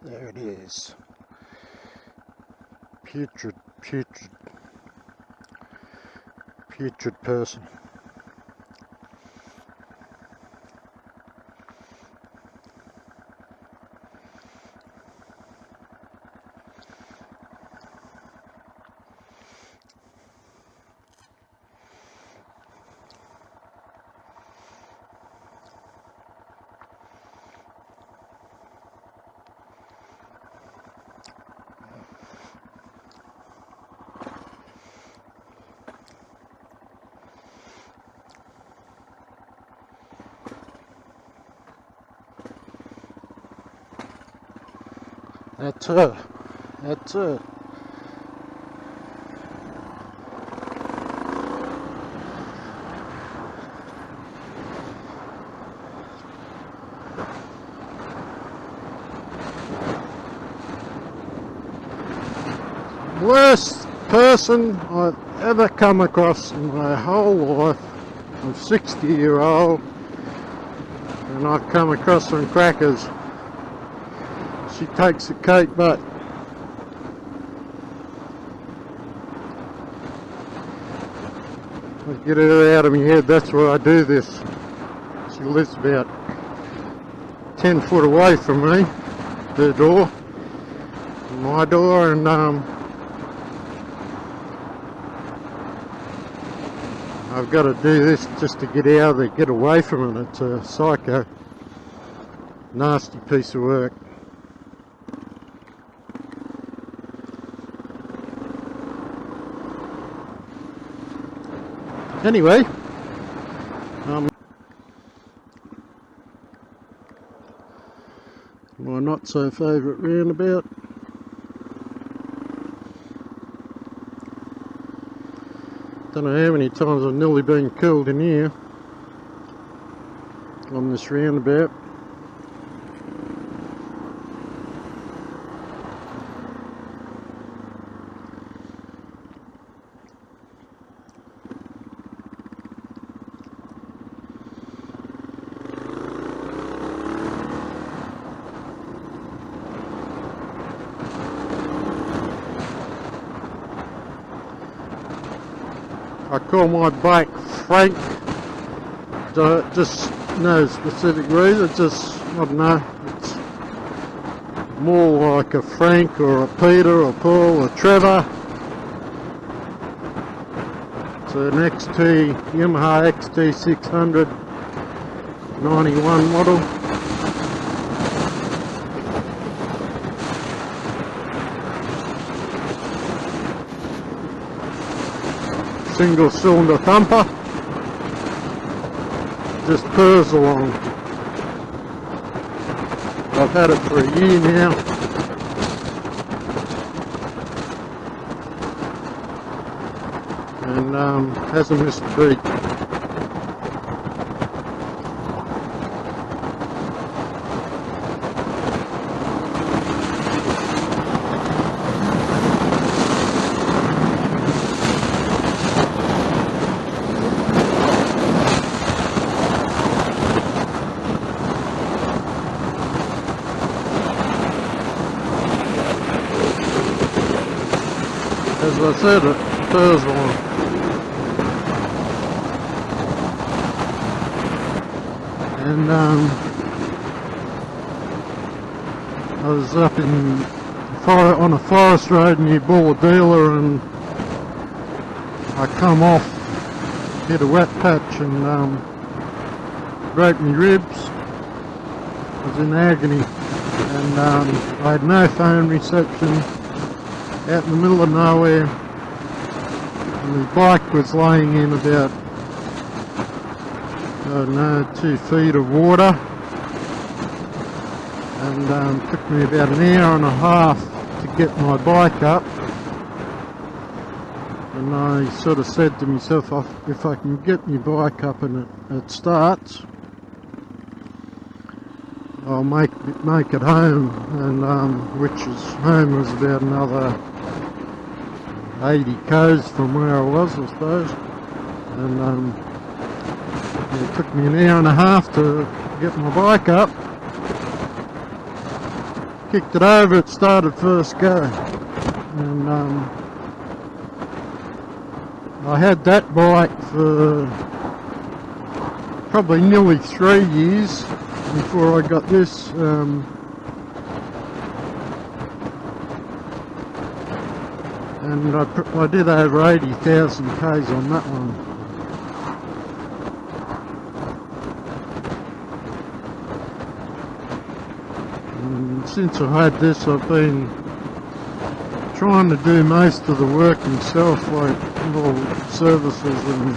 There it is. Putrid person. That's her. That's her. Worst person I've ever come across in my whole life. I'm 60-year-old and I've come across some crackers. She takes the cake, but I get her out of my head. That's why I do this. She lives about 10 foot away from me, her door, my door, and I've got to do this just to get out of there, get away from it. It's a psycho, nasty piece of work. Anyway, my not so favourite roundabout. Don't know how many times I've nearly been killed in here on this roundabout. I call my bike Frank, just no specific reason, just, I don't know, it's more like a Frank or a Peter or Paul or Trevor. It's an Yamaha XT600 91 model. Single cylinder thumper, just purrs along. I've had it for a year now, and hasn't missed a beat. As I said, it purrs along. And I was up on a forest road near Bulladila, and I come off, hit a wet patch, and broke my ribs. I was in agony, and I had no phone reception. Out in the middle of nowhere, and the bike was laying in about, I don't know, 2 feet of water, and took me about an hour and a half to get my bike up. And I sort of said to myself, if I can get my bike up and it starts, I'll make it home, and which is home was about another 80 k's from where I was, I suppose. And it took me an hour and a half to get my bike up. kicked it over, it started first go. And I had that bike for probably nearly 3 years before I got this. And I did over 80,000 Ks on that one. And since I had this, I've been trying to do most of the work myself, like all services, and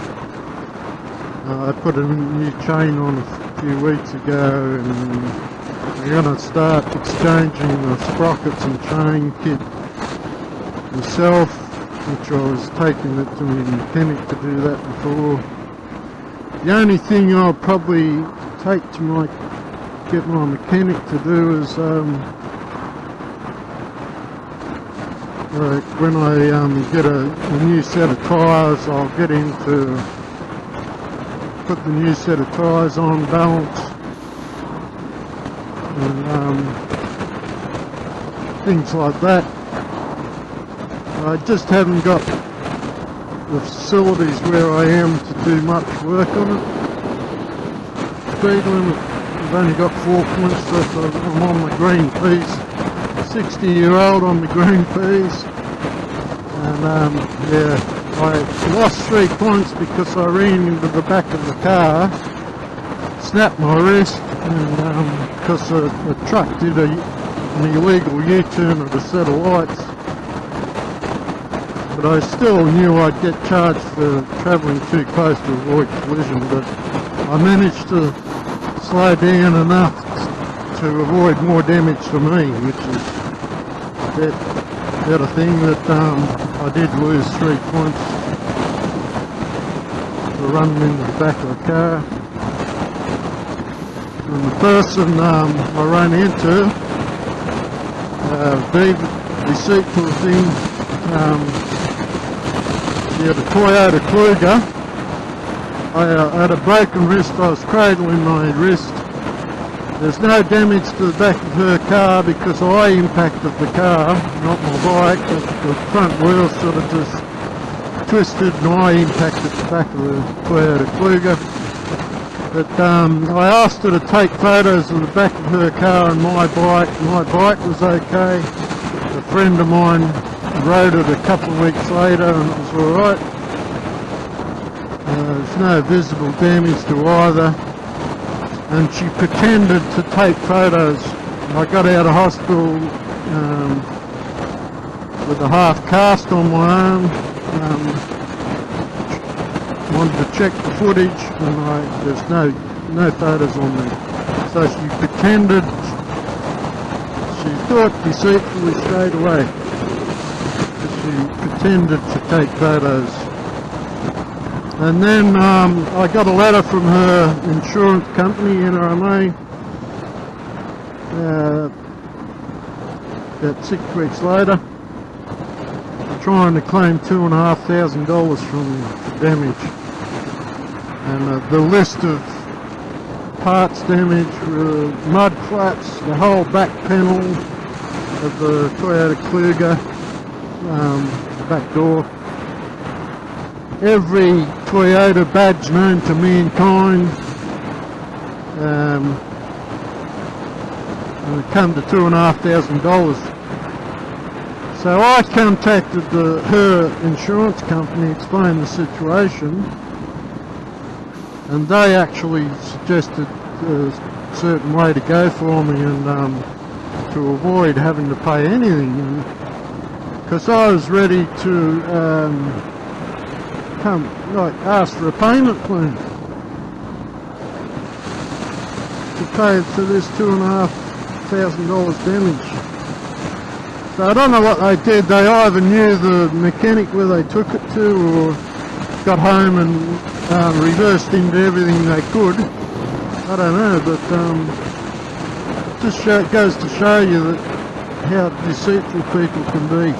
I put a new chain on a few weeks ago, and I'm going to start exchanging the sprockets and chain kit myself, which I was taking it to my mechanic to do that before. The only thing I'll probably take to get my mechanic to do is when I get a new set of tyres, I'll get him to put the new set of tyres on balance, and things like that. I just haven't got the facilities where I am to do much work on it. Speed limit, I've only got 4 points, so I'm on the green piece. 60-year-old on the green piece. And yeah, I lost 3 points because I ran into the back of the car, snapped my wrist, and because a truck did an illegal U-turn at a set of lights. But I still knew I'd get charged for travelling too close to avoid collision, but I managed to slow down enough to avoid more damage to me, which is the other thing, that I did lose 3 points for running into the back of the car. And the person I ran into, deceitful thing, yeah, the Toyota Kluger. I had a broken wrist, I was cradling my wrist. There's no damage to the back of her car because I impacted the car, not my bike. The front wheel sort of just twisted and I impacted the back of the Toyota Kluger. But I asked her to take photos of the back of her car and my bike. My bike was okay. A friend of mine rode it a couple of weeks later and it was alright. There's no visible damage to either. And she pretended to take photos. I got out of hospital with a half cast on my arm. Wanted to check the footage, and there's no photos on there. So she pretended. She thought deceitfully straight away. She pretended to take photos. And then I got a letter from her insurance company, NRMA, about 6 weeks later, trying to claim $2,500 from damage. And the list of parts damage were mud flaps, the whole back panel of the Toyota Kluger, the back door. Every Toyota badge known to mankind, and it come to $2,500. So I contacted her insurance company, explained the situation, and they actually suggested a certain way to go for me, and to avoid having to pay anything, because I was ready to ask for a payment plan to pay for this $2,500 damage. So I don't know what they did. They either knew the mechanic where they took it to, or got home and reversed into everything they could. I don't know, but just goes to show you that how deceitful people can be.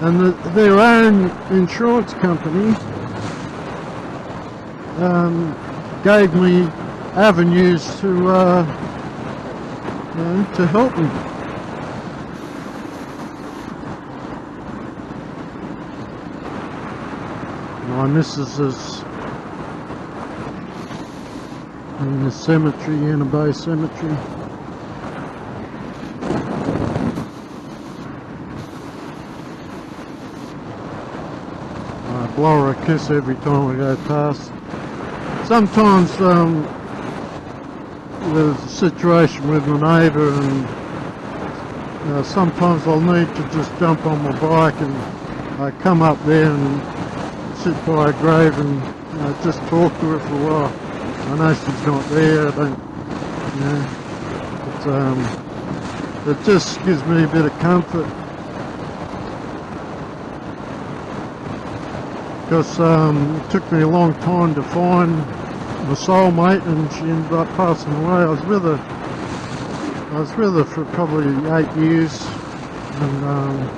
And their own insurance company gave me avenues to help me. My missus is in the cemetery, Anna Bay Cemetery. I blow her a kiss every time I go past. Sometimes there's a situation with my neighbour, and sometimes I'll need to just jump on my bike and I come up there and sit by a grave and just talk to her for a while. I know she's not there, I don't, it just gives me a bit of comfort. Because it took me a long time to find my soulmate, and she ended up passing away. I was with her for probably 8 years, and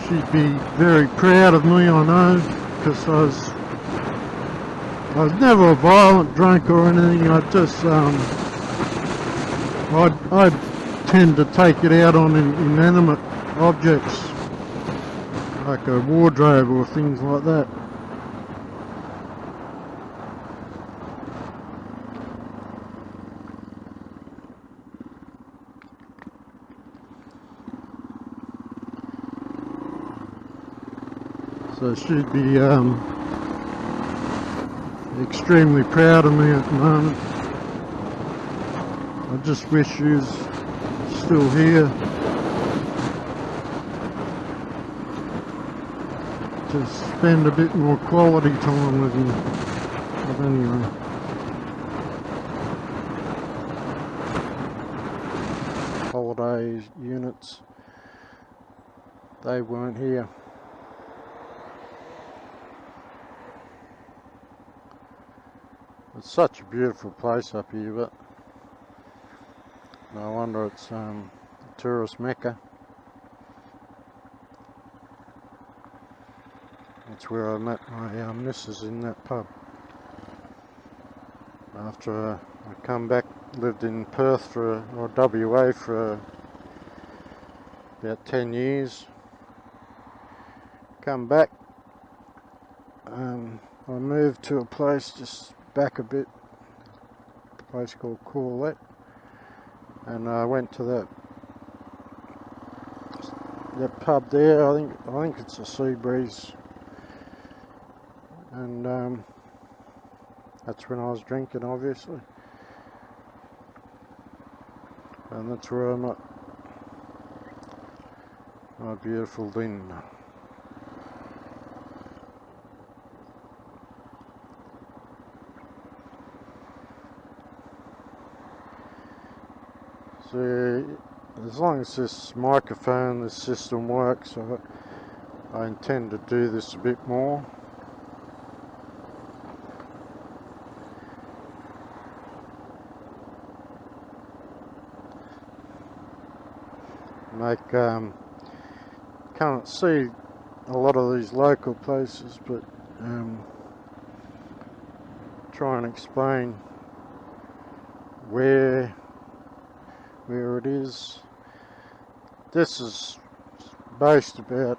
she'd be very proud of me, I know, because I was never a violent drunk or anything. I just I tend to take it out on inanimate objects, like a wardrobe or things like that. So she'd be extremely proud of me at the moment. I just wish she was still here to spend a bit more quality time with me. But anyway. Holiday units, they weren't here. It's such a beautiful place up here, but no wonder it's a tourist mecca. That's where I met my missus, in that pub. After I come back, lived in Perth or WA for about 10 years. Come back, I moved to a place just back a bit, a place called Corlett, and I went to that pub there. I think it's a Sea Breeze, and that's when I was drinking, obviously, and that's where I met my beautiful Lynn. So, as long as this microphone, this system works, I intend to do this a bit more. Can't see a lot of these local places, but try and explain where it is. This is based about,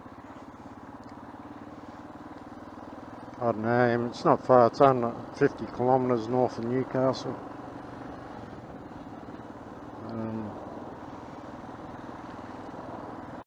I don't know, it's not far, it's under 50 kilometres north of Newcastle.